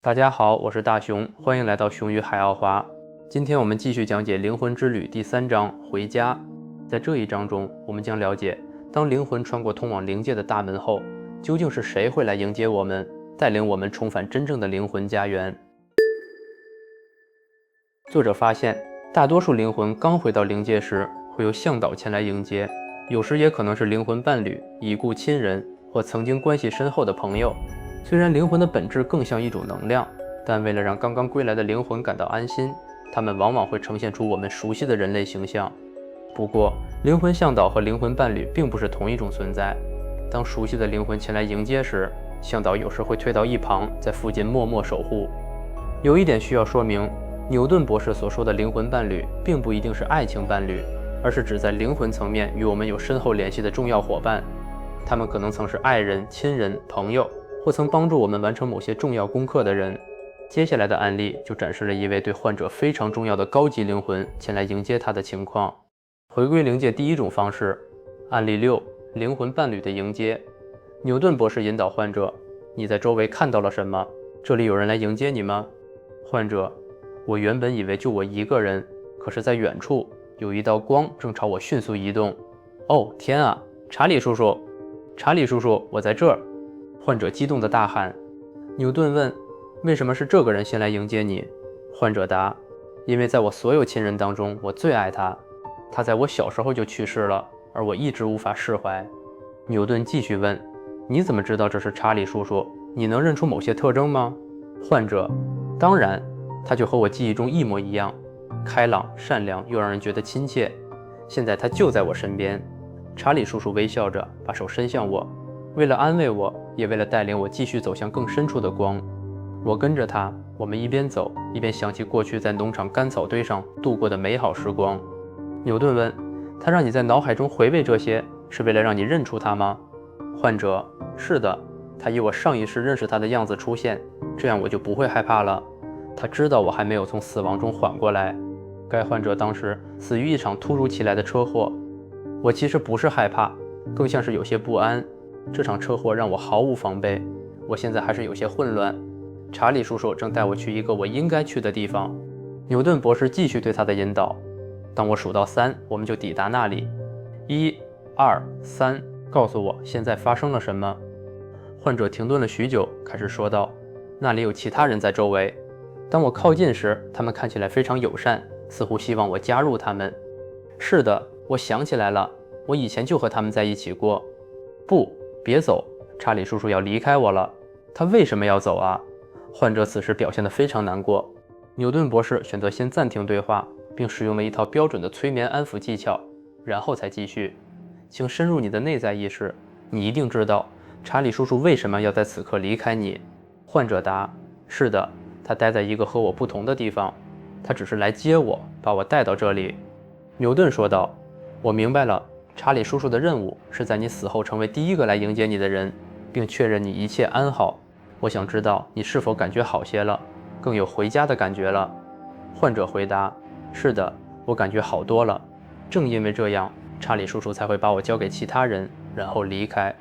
大家好，我是大熊，欢迎来到熊与海奥华。今天我们继续讲解灵魂之旅第3章回家。在这一章中，我们将了解，当灵魂穿过通往灵界的大门后，究竟是谁会来迎接我们，带领我们重返真正的灵魂家园。作者发现，大多数灵魂刚回到灵界时，会由向导前来迎接，有时也可能是灵魂伴侣、已故亲人或曾经关系深厚的朋友。虽然灵魂的本质更像一种能量，但为了让刚刚归来的灵魂感到安心，他们往往会呈现出我们熟悉的人类形象。不过，灵魂向导和灵魂伴侣并不是同一种存在。当熟悉的灵魂前来迎接时，向导有时会退到一旁，在附近默默守护。有一点需要说明，牛顿博士所说的灵魂伴侣并不一定是爱情伴侣，而是指在灵魂层面与我们有深厚联系的重要伙伴。他们可能曾是爱人、亲人、朋友，或曾帮助我们完成某些重要功课的人。接下来的案例就展示了一位对患者非常重要的高级灵魂前来迎接他的情况。回归灵界第一种方式，案例6，灵魂伴侣的迎接。牛顿博士引导患者：你在周围看到了什么？这里有人来迎接你吗？患者：我原本以为就我一个人，可是在远处有一道光正朝我迅速移动。哦，天啊，查理叔叔！查理叔叔，我在这儿！患者激动地大喊。牛顿问：为什么是这个人先来迎接你？患者答：因为在我所有亲人当中，我最爱他。他在我小时候就去世了，而我一直无法释怀。牛顿继续问：你怎么知道这是查理叔叔？你能认出某些特征吗？患者：当然，他就和我记忆中一模一样，开朗、善良又让人觉得亲切。现在他就在我身边。查理叔叔微笑着把手伸向我，为了安慰我，也为了带领我继续走向更深处的光。我跟着他，我们一边走一边想起过去在农场干草堆上度过的美好时光。牛顿问：他让你在脑海中回味这些，是为了让你认出他吗？患者：是的，他以我上一世认识他的样子出现，这样我就不会害怕了。他知道我还没有从死亡中缓过来。该患者当时死于一场突如其来的车祸。我其实不是害怕，更像是有些不安。这场车祸让我毫无防备，我现在还是有些混乱。查理叔叔正带我去一个我应该去的地方。牛顿博士继续对他的引导。当我数到3，我们就抵达那里。1、2、3，告诉我现在发生了什么。患者停顿了许久，开始说道：那里有其他人在周围。当我靠近时，他们看起来非常友善，似乎希望我加入他们。是的，我想起来了，我以前就和他们在一起过。不，别走，查理叔叔要离开我了。他为什么要走啊？患者此时表现得非常难过。牛顿博士选择先暂停对话，并使用了一套标准的催眠安抚技巧，然后才继续。请深入你的内在意识，你一定知道查理叔叔为什么要在此刻离开你。患者答：是的，他待在一个和我不同的地方，他只是来接我，把我带到这里。牛顿说道：我明白了，查理叔叔的任务是在你死后成为第一个来迎接你的人，并确认你一切安好。我想知道你是否感觉好些了，更有回家的感觉了。患者回答：是的，我感觉好多了。正因为这样，查理叔叔才会把我交给其他人，然后离开。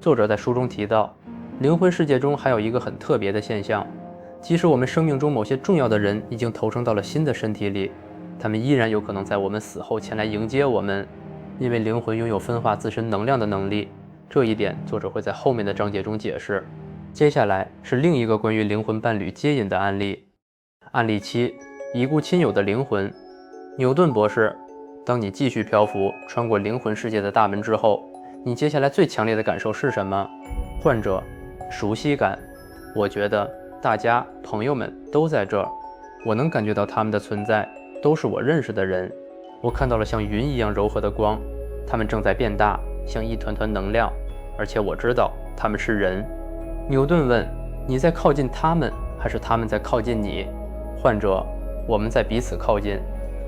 作者在书中提到，灵魂世界中还有一个很特别的现象，即使我们生命中某些重要的人已经投生到了新的身体里，他们依然有可能在我们死后前来迎接我们，因为灵魂拥有分化自身能量的能力。这一点作者会在后面的章节中解释。接下来是另一个关于灵魂伴侣接引的案例。案例7，已故亲友的灵魂。牛顿博士：当你继续漂浮穿过灵魂世界的大门之后，你接下来最强烈的感受是什么？患者：熟悉感。我觉得大家朋友们都在这儿，我能感觉到他们的存在，都是我认识的人。我看到了像云一样柔和的光，它们正在变大，像一团团能量，而且我知道他们是人。牛顿问：你在靠近他们，还是他们在靠近你？患者：我们在彼此靠近。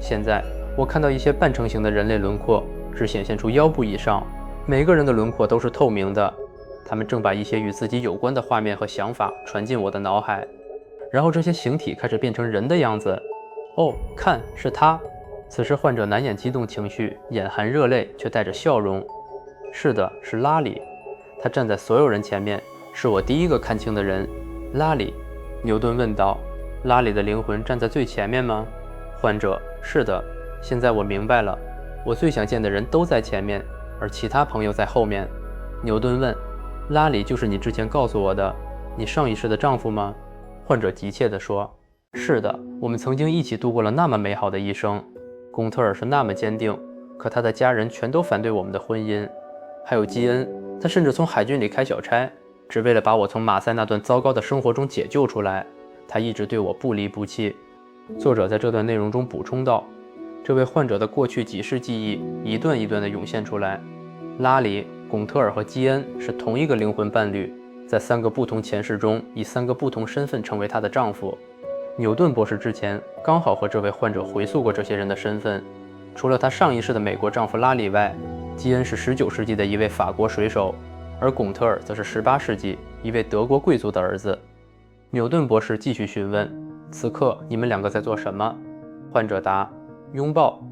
现在我看到一些半成型的人类轮廓，只显现出腰部以上，每个人的轮廓都是透明的。他们正把一些与自己有关的画面和想法传进我的脑海，然后这些形体开始变成人的样子。哦，看，是他。此时患者难掩激动情绪，眼含热泪，却带着笑容。是的，是拉里。他站在所有人前面，是我第一个看清的人。拉里，牛顿问道：拉里的灵魂站在最前面吗？患者：是的，现在我明白了，我最想见的人都在前面，而其他朋友在后面。牛顿问：拉里就是你之前告诉我的你上一世的丈夫吗？患者急切地说：是的，我们曾经一起度过了那么美好的一生。贡特尔是那么坚定，可他的家人全都反对我们的婚姻。还有基恩，他甚至从海军里开小差，只为了把我从马赛那段糟糕的生活中解救出来。他一直对我不离不弃。作者在这段内容中补充道，这位患者的过去几世记忆一段一段地涌现出来。拉里、贡特尔和基恩是同一个灵魂伴侣，在3个不同前世中以3个不同身份成为她的丈夫。牛顿博士之前刚好和这位患者回溯过这些人的身份。除了她上一世的美国丈夫拉里外，基恩是19世纪的一位法国水手，而贡特尔则是18世纪一位德国贵族的儿子。牛顿博士继续询问：此刻你们2个在做什么？患者答：拥抱。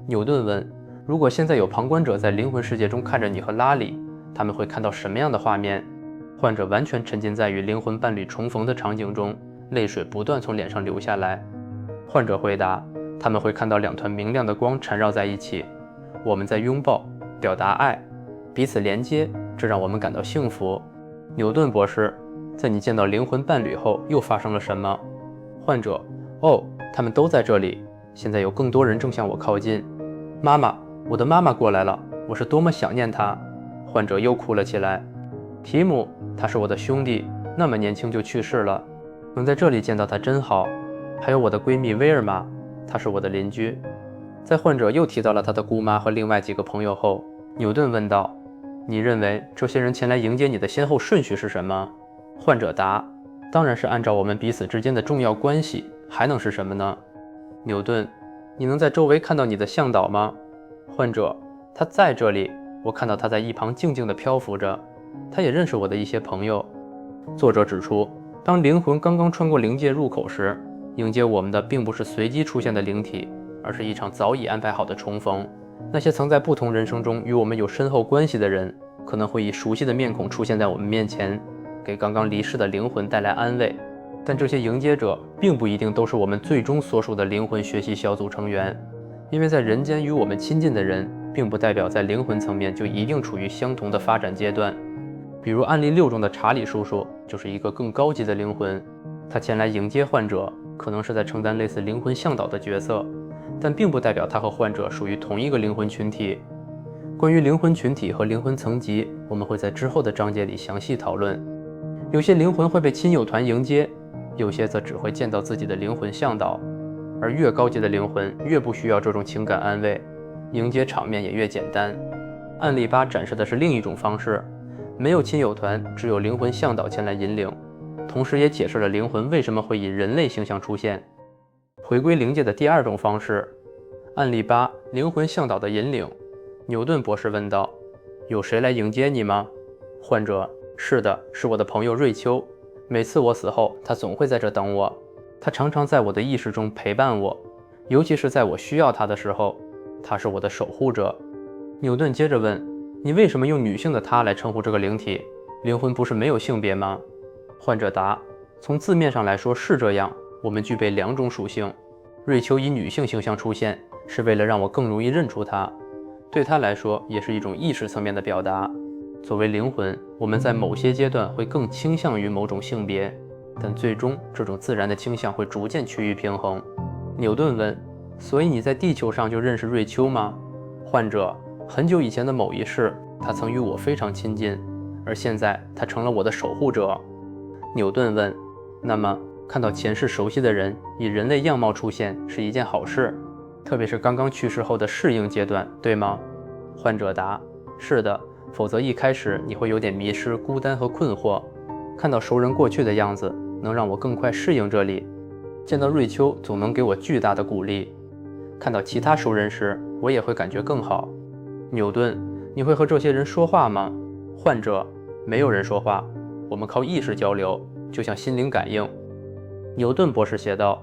牛顿问：如果现在有旁观者在灵魂世界中看着你和拉里，他们会看到什么样的画面？患者完全沉浸在与灵魂伴侣重逢的场景中，泪水不断从脸上流下来。患者回答：他们会看到2团明亮的光缠绕在一起，我们在拥抱，表达爱，彼此连接，这让我们感到幸福。牛顿博士：在你见到灵魂伴侣后又发生了什么？患者：哦，他们都在这里，现在有更多人正向我靠近。妈妈，我的妈妈过来了，我是多么想念她。患者又哭了起来。提姆，他是我的兄弟，那么年轻就去世了，能在这里见到他真好。还有我的闺蜜威尔玛，她是我的邻居。在患者又提到了他的姑妈和另外几个朋友后，牛顿问道：你认为这些人前来迎接你的先后顺序是什么？患者答：当然是按照我们彼此之间的重要关系，还能是什么呢？牛顿：你能在周围看到你的向导吗？患者：他在这里，我看到他在一旁静静地漂浮着，他也认识我的一些朋友。作者指出，当灵魂刚刚穿过灵界入口时，迎接我们的并不是随机出现的灵体，而是一场早已安排好的重逢。那些曾在不同人生中与我们有深厚关系的人，可能会以熟悉的面孔出现在我们面前，给刚刚离世的灵魂带来安慰。但这些迎接者并不一定都是我们最终所属的灵魂学习小组成员，因为在人间与我们亲近的人，并不代表在灵魂层面就一定处于相同的发展阶段。比如案例6中的查理叔叔就是一个更高级的灵魂，他前来迎接患者，可能是在承担类似灵魂向导的角色，但并不代表他和患者属于同一个灵魂群体。关于灵魂群体和灵魂层级，我们会在之后的章节里详细讨论。有些灵魂会被亲友团迎接，有些则只会见到自己的灵魂向导，而越高级的灵魂越不需要这种情感安慰，迎接场面也越简单。案例8展示的是另一种方式，没有亲友团，只有灵魂向导前来引领，同时也解释了灵魂为什么会以人类形象出现。回归灵界的第2种方式，案例8灵魂向导的引领。牛顿博士问道：有谁来迎接你吗？患者：是的，是我的朋友瑞秋，每次我死后，他总会在这等我，他常常在我的意识中陪伴我，尤其是在我需要他的时候，他是我的守护者。牛顿接着问：你为什么用女性的她来称呼这个灵体？灵魂不是没有性别吗？患者答：从字面上来说是这样，我们具备2种属性。瑞秋以女性形象出现，是为了让我更容易认出她，对她来说也是一种意识层面的表达。作为灵魂，我们在某些阶段会更倾向于某种性别，但最终这种自然的倾向会逐渐趋于平衡。牛顿问：所以你在地球上就认识瑞秋吗？患者：很久以前的某一世，他曾与我非常亲近，而现在他成了我的守护者。牛顿问：那么看到前世熟悉的人以人类样貌出现是一件好事，特别是刚刚去世后的适应阶段，对吗？患者答：是的，否则一开始你会有点迷失、孤单和困惑。看到熟人过去的样子，能让我更快适应这里。见到瑞秋总能给我巨大的鼓励。看到其他熟人时，我也会感觉更好。牛顿：你会和这些人说话吗？患者：没有人说话，我们靠意识交流，就像心灵感应。牛顿博士写道：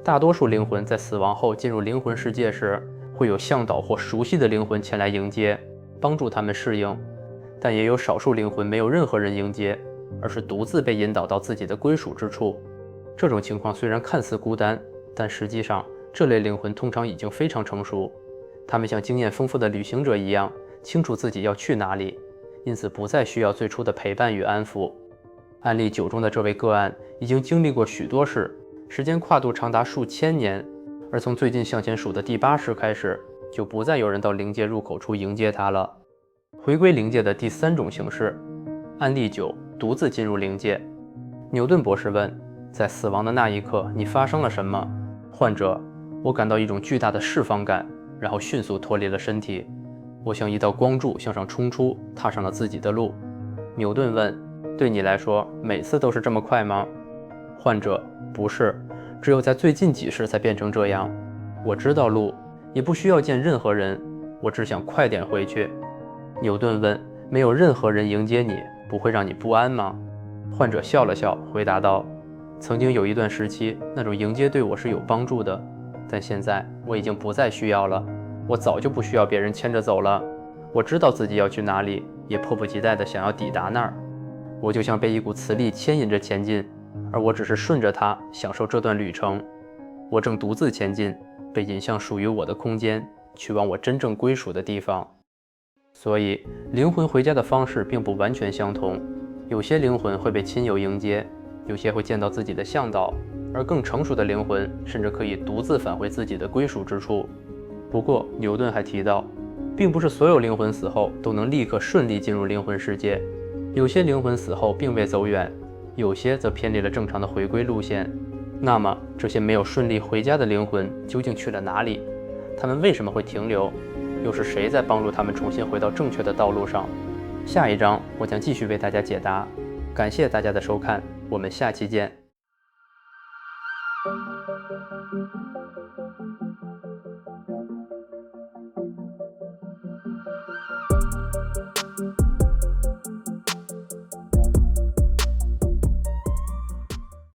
大多数灵魂在死亡后进入灵魂世界时，会有向导或熟悉的灵魂前来迎接，帮助他们适应，但也有少数灵魂没有任何人迎接，而是独自被引导到自己的归属之处。这种情况虽然看似孤单，但实际上这类灵魂通常已经非常成熟，他们像经验丰富的旅行者一样，清楚自己要去哪里，因此不再需要最初的陪伴与安抚。案例9中的这位个案已经经历过许多事，时间跨度长达数千年，而从最近向前数的第8世开始，就不再有人到灵界入口处迎接他了。回归灵界的第3种形式，案例9，独自进入灵界。牛顿博士问，在死亡的那一刻，你发生了什么？患者，我感到一种巨大的释放感，然后迅速脱离了身体。我像一道光柱向上冲出，踏上了自己的路。牛顿问，对你来说，每次都是这么快吗？患者，不是，只有在最近几世才变成这样。我知道路，也不需要见任何人，我只想快点回去。牛顿问，没有任何人迎接你，不会让你不安吗？患者笑了笑，回答道，曾经有一段时期，那种迎接对我是有帮助的，但现在我已经不再需要了。我早就不需要别人牵着走了，我知道自己要去哪里，也迫不及待地想要抵达那儿。我就像被一股磁力牵引着前进，而我只是顺着它享受这段旅程。我正独自前进，被引向属于我的空间，去往我真正归属的地方。所以，灵魂回家的方式并不完全相同，有些灵魂会被亲友迎接，有些会见到自己的向导，而更成熟的灵魂甚至可以独自返回自己的归属之处。不过，牛顿还提到，并不是所有灵魂死后都能立刻顺利进入灵魂世界，有些灵魂死后并未走远，有些则偏离了正常的回归路线。那么，这些没有顺利回家的灵魂究竟去了哪里？他们为什么会停留？又是谁在帮助他们重新回到正确的道路上？下一章我将继续为大家解答。感谢大家的收看，我们下期见。